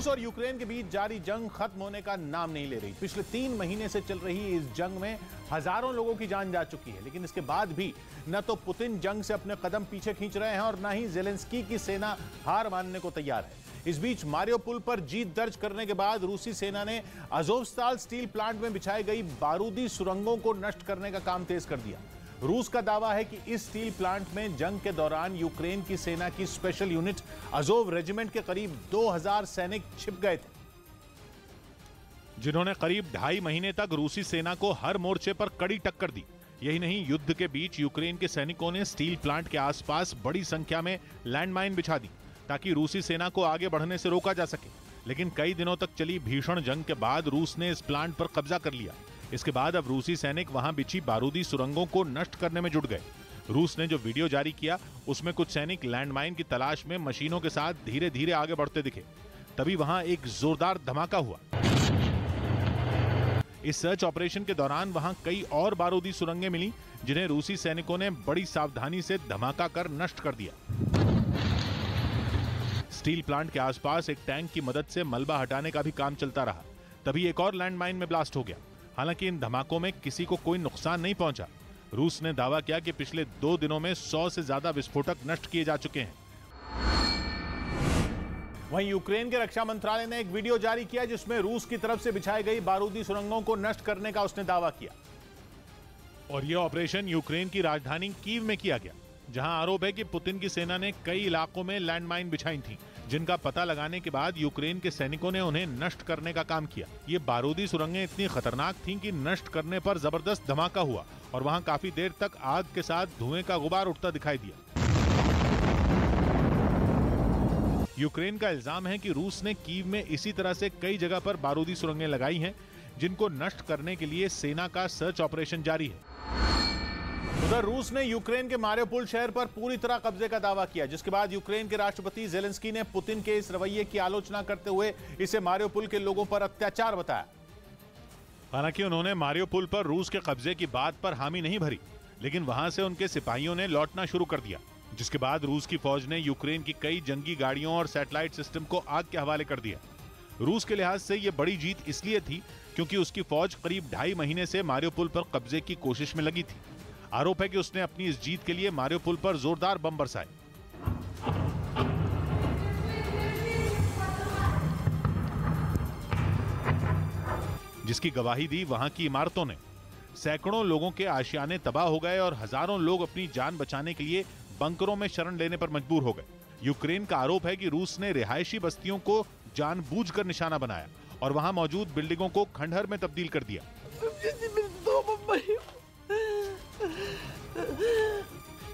रूस और यूक्रेन के बीच जारी जंग खत्म होने का नाम नहीं ले रही। पिछले 3 महीने से चल रही इस जंग में हजारों लोगों की जान जा चुकी है, लेकिन इसके बाद भी न तो पुतिन जंग से अपने कदम पीछे खींच रहे हैं और न ही जेलेंस्की की सेना हार मानने को तैयार है। इस बीच मारियोपोल पर जीत दर्ज करने के बाद रूसी सेना ने अज़ोवस्ताल स्टील प्लांट में बिछाई गई बारूदी सुरंगों को नष्ट करने का काम तेज कर दिया। रूस का दावा है कि इस स्टील प्लांट में जंग के दौरान यूक्रेन की सेना की स्पेशल यूनिट अज़ोव रेजिमेंट के करीब 2000 सैनिक छिप गए थे, जिन्होंने करीब 2.5 महीने तक रूसी सेना को हर मोर्चे पर कड़ी टक्कर दी। यही नहीं, युद्ध के बीच यूक्रेन के सैनिकों ने स्टील प्लांट के आसपास बड़ी संख्या में लैंडमाइन बिछा दी ताकि रूसी सेना को आगे बढ़ने से रोका जा सके। लेकिन कई दिनों तक चली भीषण जंग के बाद रूस ने इस प्लांट पर कब्जा कर लिया। इसके बाद अब रूसी सैनिक वहां बिछी बारूदी सुरंगों को नष्ट करने में जुट गए। रूस ने जो वीडियो जारी किया उसमें कुछ सैनिक लैंडमाइन की तलाश में मशीनों के साथ धीरे धीरे आगे बढ़ते दिखे। तभी वहां एक जोरदार धमाका हुआ। इस सर्च ऑपरेशन के दौरान वहां कई और बारूदी सुरंगें मिली, जिन्हें रूसी सैनिकों ने बड़ी सावधानी से धमाका कर नष्ट कर दिया। स्टील प्लांट के आसपास एक टैंक की मदद से मलबा हटाने का भी काम चलता रहा। तभी एक और लैंडमाइन में ब्लास्ट हो गया। हालांकि इन धमाकों में किसी को कोई नुकसान नहीं पहुंचा। रूस ने दावा किया कि पिछले 2 दिनों में 100 से ज्यादा विस्फोटक नष्ट किए जा चुके हैं। वहीं यूक्रेन के रक्षा मंत्रालय ने एक वीडियो जारी किया जिसमें रूस की तरफ से बिछाई गई बारूदी सुरंगों को नष्ट करने का उसने दावा किया। और यह ऑपरेशन यूक्रेन की राजधानी कीव में किया गया, जहां आरोप है कि पुतिन की सेना ने कई इलाकों में लैंडमाइन बिछाई थी, जिनका पता लगाने के बाद यूक्रेन के सैनिकों ने उन्हें नष्ट करने का काम किया। ये बारूदी सुरंगें इतनी खतरनाक थीं कि नष्ट करने पर जबरदस्त धमाका हुआ और वहां काफी देर तक आग के साथ धुएं का गुबार उठता दिखाई दिया। यूक्रेन का इल्जाम है कि रूस ने कीव में इसी तरह से कई जगह पर बारूदी सुरंगें लगाई हैं, जिनको नष्ट करने के लिए सेना का सर्च ऑपरेशन जारी है। उधर रूस ने यूक्रेन के मारियोपोल शहर पर पूरी तरह कब्जे का दावा किया, जिसके बाद यूक्रेन के राष्ट्रपति जेलेंस्की ने पुतिन के इस रवैये की आलोचना करते हुए इसे मारियोपोल के लोगों पर अत्याचार बताया। हालांकि उन्होंने मारियोपोल पर रूस के कब्जे की बात पर हामी नहीं भरी, लेकिन वहां से उनके सिपाहियों ने लौटना शुरू कर दिया, जिसके बाद रूस की फौज ने यूक्रेन की कई जंगी गाड़ियों और सैटेलाइट सिस्टम को आग के हवाले कर दिया। रूस के लिहाज से यह बड़ी जीत इसलिए थी क्योंकि उसकी फौज करीब 2.5 महीने से मारियोपोल पर कब्जे की कोशिश में लगी थी। आरोप है कि उसने अपनी इस जीत के लिए मारियोपोल पर जोरदार बम बरसाए। जिसकी गवाही दी वहां की इमारतों ने। सैकड़ों लोगों के आशियाने तबाह हो गए और हजारों लोग अपनी जान बचाने के लिए बंकरों में शरण लेने पर मजबूर हो गए। यूक्रेन का आरोप है कि रूस ने रिहायशी बस्तियों को जानबूझकर निशाना बनाया और वहां मौजूद बिल्डिंगों को खंडहर में तब्दील कर दिया।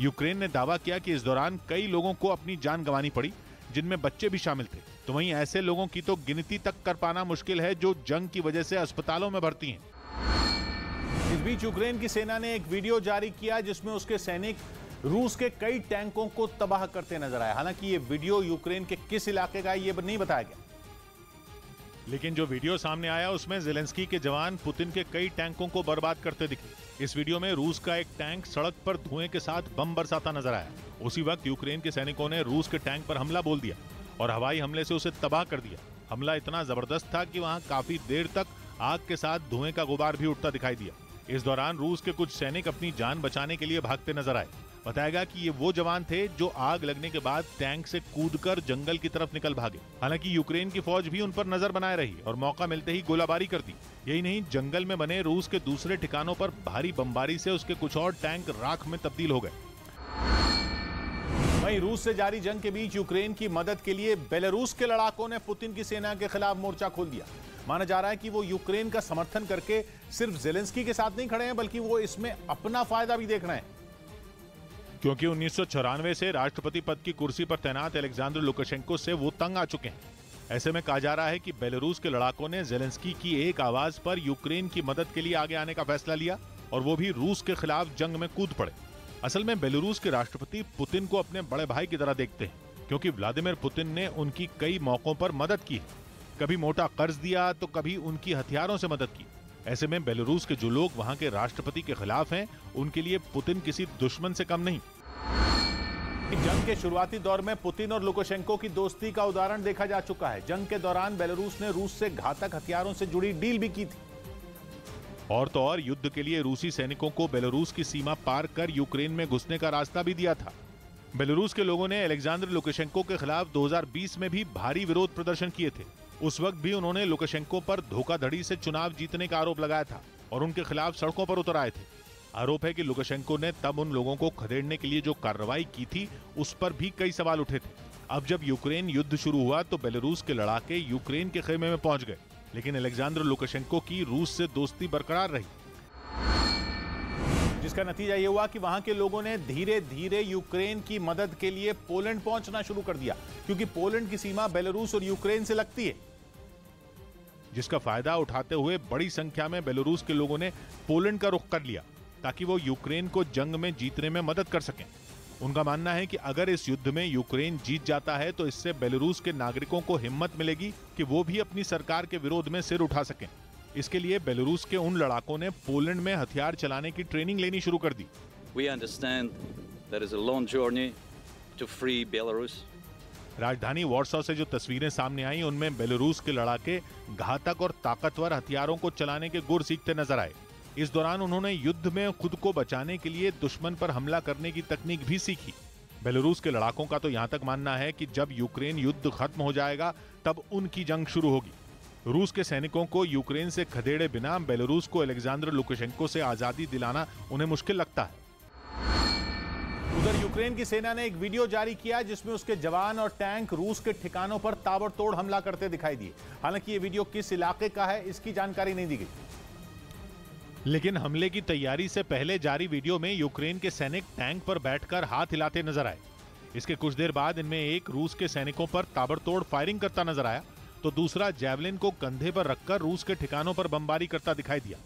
यूक्रेन ने दावा किया कि इस दौरान कई लोगों को अपनी जान गंवानी पड़ी, जिनमें बच्चे भी शामिल थे। तो वहीं ऐसे लोगों की तो गिनती तक कर पाना मुश्किल है जो जंग की वजह से अस्पतालों में भर्ती हैं। इस बीच यूक्रेन की सेना ने एक वीडियो जारी किया जिसमें उसके सैनिक रूस के कई टैंकों को तबाह करते नजर आए। हालांकि ये वीडियो यूक्रेन के किस इलाके का ये नहीं बताया गया, लेकिन जो वीडियो सामने आया उसमें जेलेंस्की के जवान पुतिन के कई टैंकों को बर्बाद करते दिखे। इस वीडियो में रूस का एक टैंक सड़क पर धुएं के साथ बम बरसाता नजर आया। उसी वक्त यूक्रेन के सैनिकों ने रूस के टैंक पर हमला बोल दिया और हवाई हमले से उसे तबाह कर दिया। हमला इतना जबरदस्त था कि वहां काफी देर तक आग के साथ धुएं का गुबार भी उठता दिखाई दिया। इस दौरान रूस के कुछ सैनिक अपनी जान बचाने के लिए भागते नजर आए। बताया गया कि ये वो जवान थे जो आग लगने के बाद टैंक से कूदकर जंगल की तरफ निकल भागे। हालांकि यूक्रेन की फौज भी उन पर नजर बनाए रही और मौका मिलते ही गोलाबारी कर दी। यही नहीं, जंगल में बने रूस के दूसरे ठिकानों पर भारी बमबारी से उसके कुछ और टैंक राख में तब्दील हो गए। वहीं रूस से जारी जंग के बीच यूक्रेन की मदद के लिए बेलारूस के लड़ाकों ने पुतिन की सेना के खिलाफ मोर्चा खोल दिया। माना जा रहा है कि वो यूक्रेन का समर्थन करके सिर्फ जेलेंस्की के साथ नहीं खड़े हैं, बल्कि वो इसमें अपना फायदा भी देख रहे हैं, क्योंकि 1994 से राष्ट्रपति पद की कुर्सी पर तैनात अलेक्जेंडर लुकाशेंको से वो तंग आ चुके हैं। ऐसे में कहा जा रहा है कि बेलारूस के लड़ाकों ने जेलेंस्की की एक आवाज पर यूक्रेन की मदद के लिए आगे आने का फैसला लिया और वो भी रूस के खिलाफ जंग में कूद पड़े। असल में बेलारूस के राष्ट्रपति पुतिन को अपने बड़े भाई की तरह देखते हैं, क्योंकि व्लादिमीर पुतिन ने उनकी कई मौकों पर मदद की। कभी मोटा कर्ज दिया तो कभी उनकी हथियारों से मदद की। ऐसे में बेलारूस के जो लोग वहां के राष्ट्रपति के खिलाफ हैं, उनके लिए पुतिन किसी दुश्मन से कम नहीं। जंग के शुरुआती दौर में पुतिन और लुकाशेंको की दोस्ती का उदाहरण देखा जा चुका है। जंग के दौरान बेलारूस ने रूस से घातक हथियारों से जुड़ी डील भी की थी। और तो और युद्ध के लिए रूसी सैनिकों को बेलारूस की सीमा पार कर यूक्रेन में घुसने का रास्ता भी दिया था। बेलारूस के लोगों ने अलेक्जेंडर लुकाशेंको के खिलाफ 2020 में भी भारी विरोध प्रदर्शन किए थे। उस वक्त भी उन्होंने लुकाशेंको पर धोखाधड़ी से चुनाव जीतने का आरोप लगाया था और उनके खिलाफ सड़कों पर उतर आए थे। आरोप है कि लुकाशेंको ने तब उन लोगों को खदेड़ने के लिए जो कार्रवाई की थी उस पर भी कई सवाल उठे थे। अब जब यूक्रेन युद्ध शुरू हुआ तो बेलारूस के लड़ाके यूक्रेन के खेमे में पहुंच गए, लेकिन अलेक्जेंडर लुकाशेंको की रूस से दोस्ती बरकरार रही, जिसका नतीजा ये हुआ कि वहां के लोगों ने धीरे धीरे यूक्रेन की मदद के लिए पोलैंड पहुंचना शुरू कर दिया, क्योंकि पोलैंड की सीमा बेलारूस और यूक्रेन से लगती है। जिसका फायदा उठाते हुए बड़ी संख्या में बेलारूस के लोगों ने पोलैंड का रुख कर लिया ताकि वो यूक्रेन को जंग में जीतने में मदद कर सकें। उनका मानना है कि अगर इस युद्ध में यूक्रेन जीत जाता है तो इससे बेलारूस के नागरिकों को हिम्मत मिलेगी कि वो भी अपनी सरकार के विरोध में सिर उठा सकें। इसके लिए बेलारूस के उन लड़ाकों ने पोलैंड में हथियार चलाने की ट्रेनिंग लेनी शुरू कर दी। We understand there is a long journey to free Belarus. राजधानी वॉर्सो से जो तस्वीरें सामने आई उनमें बेलारूस के लड़ाके घातक और ताकतवर हथियारों को चलाने के गुर सीखते नजर आए। इस दौरान उन्होंने युद्ध में खुद को बचाने के लिए दुश्मन पर हमला करने की तकनीक भी सीखी। बेलारूस के लड़ाकों का तो यहां तक मानना है कि जब यूक्रेन युद्ध खत्म हो जाएगा तब उनकी जंग शुरू होगी। रूस के सैनिकों को यूक्रेन से खदेड़े बिना बेलारूस को अलेक्जेंडर लुकाशेंको से आजादी दिलाना उन्हें मुश्किल लगता है। उधर यूक्रेन की सेना ने एक वीडियो जारी किया जिसमें उसके जवान और टैंक रूस के ठिकानों पर ताबड़तोड़ हमला करते दिखाई दिए। हालांकि ये वीडियो किस इलाके का है इसकी जानकारी नहीं दी गई, लेकिन हमले की तैयारी से पहले जारी वीडियो में यूक्रेन के सैनिक टैंक पर बैठकर हाथ हिलाते नजर आए। इसके कुछ देर बाद इनमें एक रूस के सैनिकों पर ताबड़तोड़ फायरिंग करता नजर आया तो दूसरा जैवलिन को कंधे पर रखकर रूस के ठिकानों पर बमबारी करता दिखाई दिया।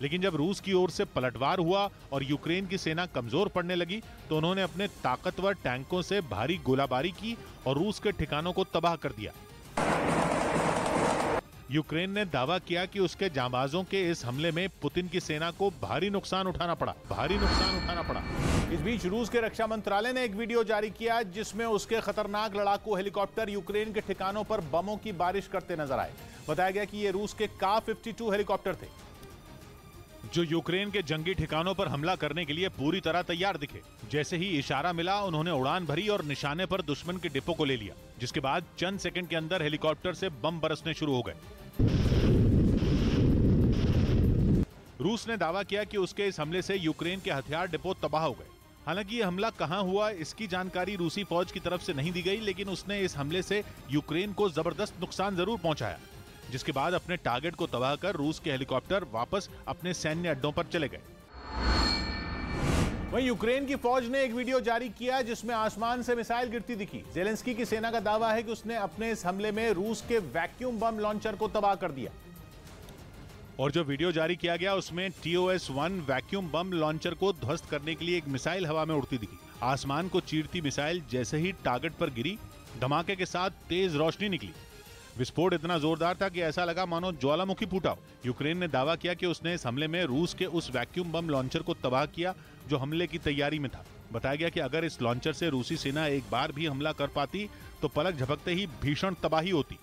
लेकिन जब रूस की ओर से पलटवार हुआ और यूक्रेन की सेना कमजोर पड़ने लगी तो उन्होंने अपने ताकतवर टैंकों से भारी गोलाबारी की और रूस के ठिकानों को तबाह कर दिया। यूक्रेन ने दावा किया कि उसके जांबाजों के इस हमले में पुतिन की सेना को भारी नुकसान उठाना पड़ा। इस बीच रूस के रक्षा मंत्रालय ने एक वीडियो जारी किया जिसमें उसके खतरनाक लड़ाकू हेलीकॉप्टर यूक्रेन के ठिकानों पर बमों की बारिश करते नजर आए। बताया गया कि ये रूस के का-52 हेलीकॉप्टर थे जो यूक्रेन के जंगी ठिकानों पर हमला करने के लिए पूरी तरह तैयार दिखे। जैसे ही इशारा मिला उन्होंने उड़ान भरी और निशाने पर दुश्मन के डिपो को ले लिया, जिसके बाद चंद सेकंड के अंदर हेलीकॉप्टर से बम बरसने शुरू हो गए। रूस ने दावा किया कि उसके इस हमले से यूक्रेन के हथियार डिपो तबाह हो गए। हालांकि यह हमला कहां हुआ इसकी जानकारी रूसी फौज की तरफ से नहीं दी गई, लेकिन उसने इस हमले से यूक्रेन को जबरदस्त नुकसान जरूर पहुंचाया, जिसके बाद अपने टारगेट को तबाह कर रूस के हेलीकॉप्टर वापस अपने सैन्य अड्डों पर चले गए। वहीं यूक्रेन की फौज ने एक वीडियो जारी किया जिसमें आसमान से मिसाइल गिरती दिखी। ज़ेलेंस्की की सेना का दावा है कि उसने अपने इस हमले में रूस के वैक्यूम बम लॉन्चर को तबाह कर दिया। और जो वीडियो जारी किया गया उसमें TOS-1 वैक्यूम बम लॉन्चर को ध्वस्त करने के लिए एक मिसाइल हवा में उड़ती दिखी। आसमान को चीरती मिसाइल जैसे ही टारगेट पर गिरी, धमाके के साथ तेज रोशनी निकली। विस्फोट इतना जोरदार था कि ऐसा लगा मानो ज्वालामुखी फूटा हो। यूक्रेन ने दावा किया कि उसने इस हमले में रूस के उस वैक्यूम बम लॉन्चर को तबाह किया जो हमले की तैयारी में था। बताया गया कि अगर इस लॉन्चर से रूसी सेना एक बार भी हमला कर पाती तो पलक झपकते ही भीषण तबाही होती।